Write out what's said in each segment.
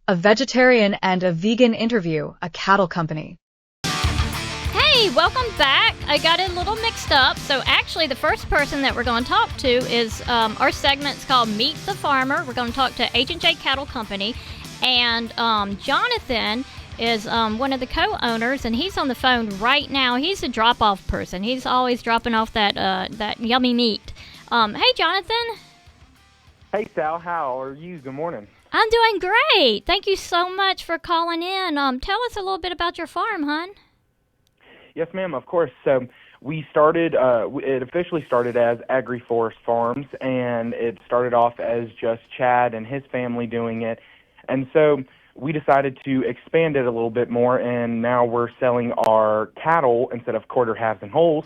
a vegetarian and a vegan interview, a cattle company. Hey, welcome back. I got it a little mixed up. So actually, the first person that we're going to talk to is our segment's called Meet the Farmer. We're going to talk to H&J Cattle Company. And Jonathan is one of the co-owners, and he's on the phone right now. He's a drop-off person. He's always dropping off that yummy meat. Hey, Jonathan. Hey, Sal. How are you? Good morning. I'm doing great. Thank you so much for calling in. Tell us a little bit about your farm, hon. Yes, ma'am, of course. So we started, it officially started as AgriForest Farms, and it started off as just Chad and his family doing it. And so we decided to expand it a little bit more, and now we're selling our cattle instead of quarter, halves, and wholes.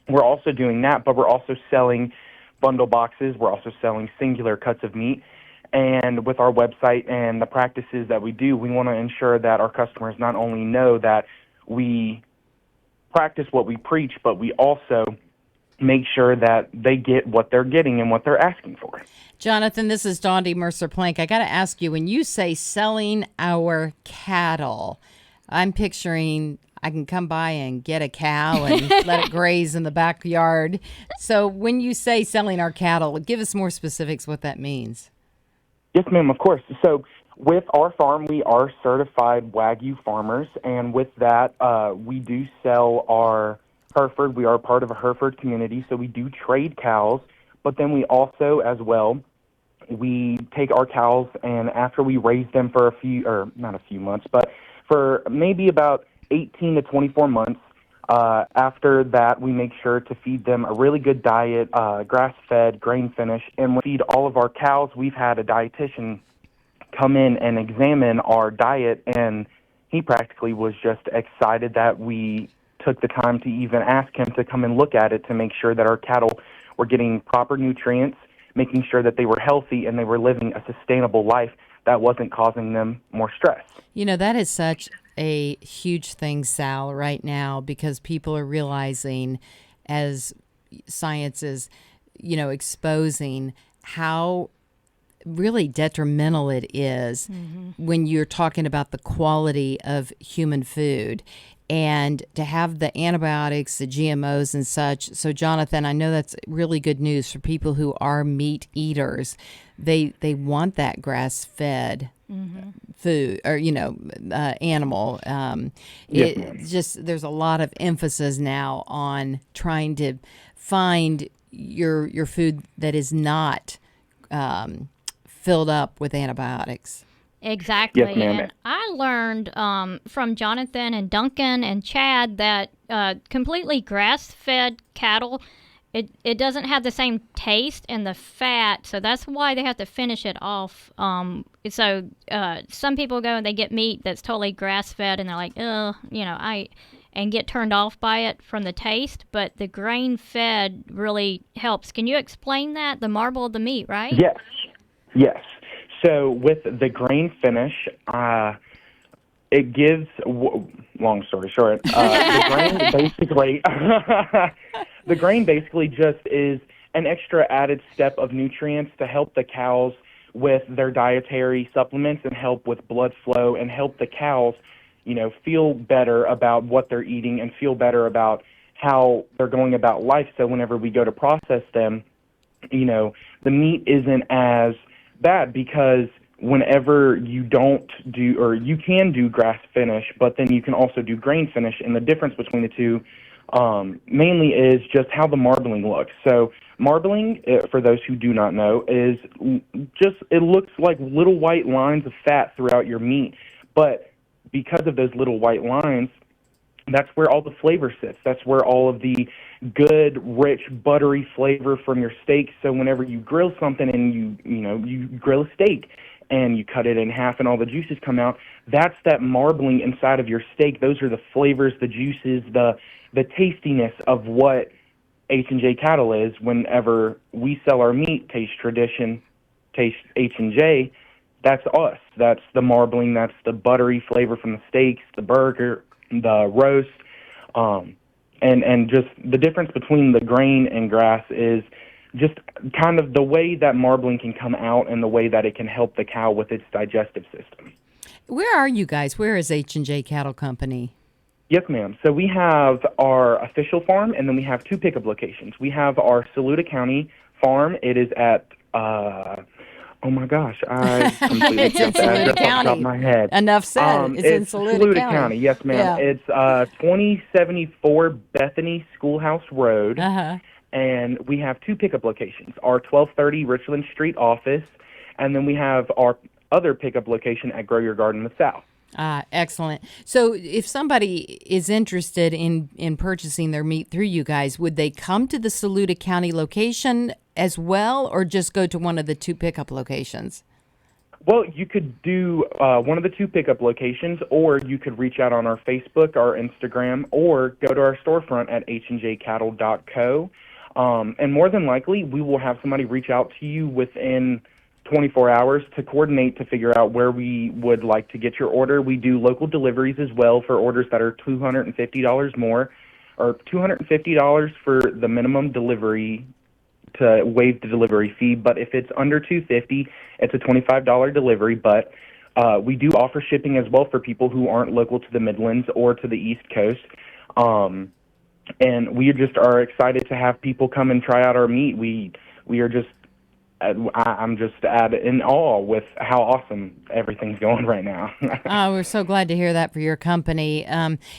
We're also doing that, but we're also selling bundle boxes. We're also selling singular cuts of meat. And with our website and the practices that we do, we want to ensure that our customers not only know that we practice what we preach, but we also make sure that they get what they're getting and what they're asking for. Jonathan, this is Dondi Mercer-Plank. I got to ask you, when you say selling our cattle, I'm picturing I can come by and get a cow and let it graze in the backyard. So when you say selling our cattle, give us more specifics what that means. Yes, ma'am, of course. So with our farm, we are certified Wagyu farmers, and with that, we do sell our Hereford. We are part of a Hereford community, so we do trade cows, but then we also, as well, we take our cows, and after we raise them for not a few months, but for maybe about 18 to 24 months, after that, we make sure to feed them a really good diet, grass-fed, grain-finished, and we feed all of our cows. We've had a dietitian come in and examine our diet, and he practically was just excited that we took the time to even ask him to come and look at it to make sure that our cattle were getting proper nutrients, making sure that they were healthy and they were living a sustainable life that wasn't causing them more stress. You know, that is such a huge thing, Sal, right now, because people are realizing, as science is, exposing how really detrimental it is when you're talking about the quality of human food and to have the antibiotics, the GMOs and such. So, Jonathan, I know that's really good news for people who are meat eaters. They want that grass-fed food or, animal. There's a lot of emphasis now on trying to find your food that is not filled up with antibiotics. Exactly. Yes, ma'am. And I learned from Jonathan and Duncan and Chad that completely grass-fed cattle, it doesn't have the same taste and the fat, so that's why they have to finish it off. So some people go and they get meat that's totally grass-fed and they're like, and get turned off by it from the taste, but the grain-fed really helps. Can you explain that? The marble of the meat, right? Yes. So with the grain finish, it gives, long story short, the grain basically just is an extra added step of nutrients to help the cows with their dietary supplements and help with blood flow and help the cows, feel better about what they're eating and feel better about how they're going about life. So whenever we go to process them, the meat isn't as bad, because whenever you don't do, or you can do grass finish, but then you can also do grain finish, and the difference between the two mainly is just how the marbling looks. So marbling, for those who do not know, is it looks like little white lines of fat throughout your meat, but because of those little white lines, that's where all the flavor sits. That's where all of the good, rich, buttery flavor from your steak. So whenever you grill something and you grill a steak and you cut it in half and all the juices come out, that's that marbling inside of your steak. Those are the flavors, the juices, the tastiness of what H&J cattle is. Whenever we sell our meat, Taste Tradition, Taste H&J, that's us. That's the marbling, that's the buttery flavor from the steaks, the burger, the roast, and just the difference between the grain and grass is just kind of the way that marbling can come out and the way that it can help the cow with its digestive system. Where are you guys? Where is H&J Cattle Company? Yes, ma'am. So we have our official farm, and then we have 2 pickup locations. We have our Saluda County farm. It is at, oh my gosh, I completely It's in jumped the address Saluda off the top County. of my head. Enough said. It's in Saluda County. Yes, ma'am. Yeah. It's 2074 Bethany Schoolhouse Road, Uh-huh. and we have 2 pickup locations. Our 1230 Richland Street office, and then we have our other pickup location at Grow Your Garden in the South. Excellent. So if somebody is interested in purchasing their meat through you guys, would they come to the Saluda County location as well, or just go to one of the 2 pickup locations? Well, you could do one of the 2 pickup locations, or you could reach out on our Facebook, our Instagram, or go to our storefront at hnjcattle.co. And more than likely, we will have somebody reach out to you within 24 hours to coordinate to figure out where we would like to get your order. We do local deliveries as well for orders that are $250 more, or $250 for the minimum delivery to waive the delivery fee. But if it's under $250, it's a $25 delivery. But we do offer shipping as well for people who aren't local to the Midlands or to the East Coast. And we just are excited to have people come and try out our meat. We are just I'm just in awe with how awesome everything's going right now. We're so glad to hear that for your company.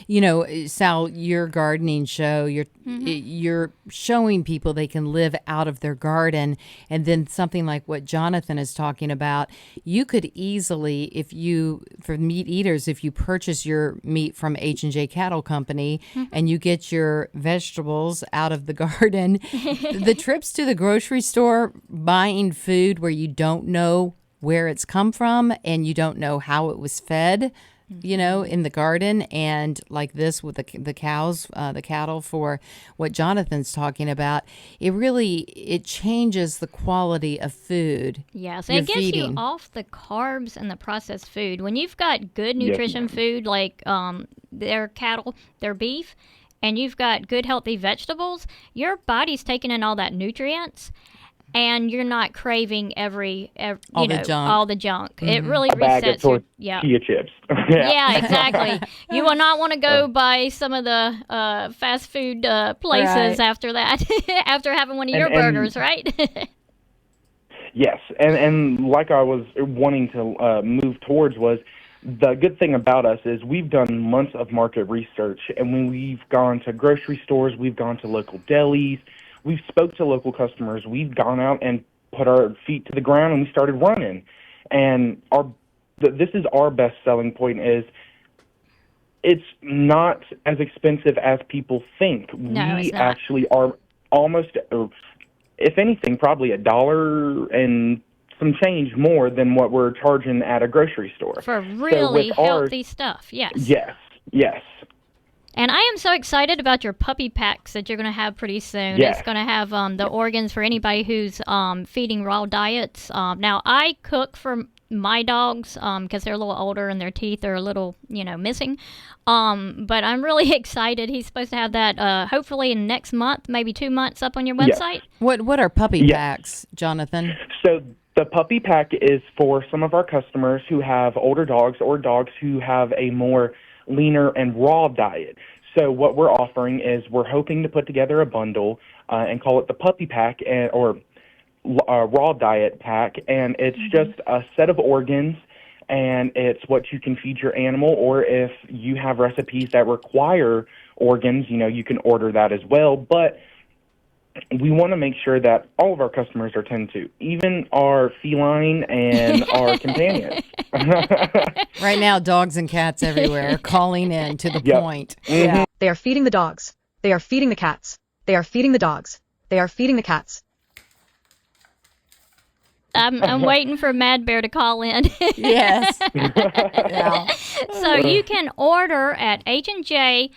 You know, Sal, your gardening show, you're showing people they can live out of their garden, and then something like what Jonathan is talking about, you could easily, for meat eaters, if you purchase your meat from H&J Cattle Company and you get your vegetables out of the garden, the trips to the grocery store, buying food where you don't know where it's come from and you don't know how it was fed, you know, in the garden, and like this with the cows, the cattle, for what Jonathan's talking about, it changes the quality of food. Yes, you're it gets feeding. you off the carbs and the processed food. When you've got good nutrition food like their cattle, their beef, and you've got good healthy vegetables, your body's taking in all that nutrients. And you're not craving all the junk. It really A bag of resets your tortilla chips. Yeah, exactly. You will not want to go by some of the fast food places Right. after that, after having one of your burgers, right? Yes, and like I was wanting to move towards was, the good thing about us is we've done months of market research, and when we've gone to grocery stores, we've gone to local delis, we've spoke to local customers, we've gone out and put our feet to the ground and we started running. And this is our best selling point is it's not as expensive as people think. No, we it's not. actually are almost, if anything, probably $1 and some change more than what we're charging at a grocery store. For really with ours- healthy stuff, yes. Yes. And I am so excited about your puppy packs that you're going to have pretty soon. Yes. It's going to have the organs for anybody who's feeding raw diets. Now, I cook for my dogs because they're a little older and their teeth are a little, missing. But I'm really excited. He's supposed to have that hopefully in next month, maybe 2 months up on your Yes. website. What are puppy Yes. packs, Jonathan? So the puppy pack is for some of our customers who have older dogs or dogs who have a more leaner and raw diet. So what we're offering is we're hoping to put together a bundle and call it the puppy pack or raw diet pack, and it's just a set of organs, and it's what you can feed your animal, or if you have recipes that require organs, you can order that as well. But we want to make sure that all of our customers are tended to, even our feline and our companions. Right now, dogs and cats everywhere are calling in to the Yep. point. Mhm. They are feeding the dogs. They are feeding the cats. They are feeding the dogs. They are feeding the cats. I'm waiting for Mad Bear to call in. Yes. Yeah. So you can order at hnjcattle.co.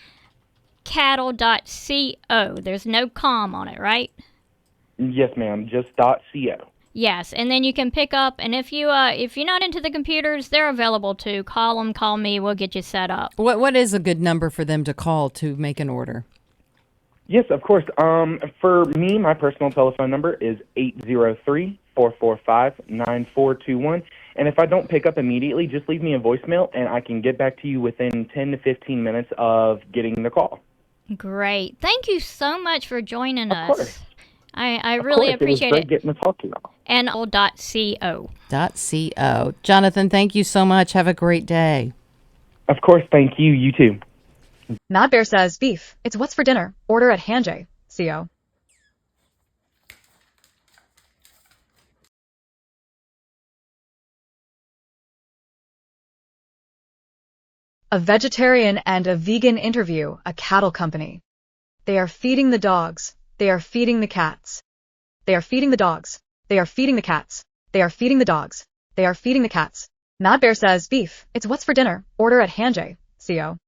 There's no com on it, right? Yes, ma'am, just .co. Yes, and then you can pick up. And if you're not into the computers, they're available too. Call them, call me. We'll get you set up. What is a good number for them to call to make an order? Yes, of course. For me, my personal telephone number is 803-445-9421. And if I don't pick up immediately, just leave me a voicemail, and I can get back to you within 10 to 15 minutes of getting the call. Great. Thank you so much for joining Of us. course. I really appreciate It was great it. getting to talk to y'all. And .co. .co. Jonathan, thank you so much. Have a great day. Of course, thank you. You too. Mad Bear says beef. It's what's for dinner. Order at Hanjay. CO. A vegetarian and a vegan interview a cattle company. They are feeding the dogs. They are feeding the cats. They are feeding the dogs. They are feeding the cats. They are feeding the dogs. They are feeding the cats. Mad Bear says beef. It's what's for dinner. Order at Hanjay. CO.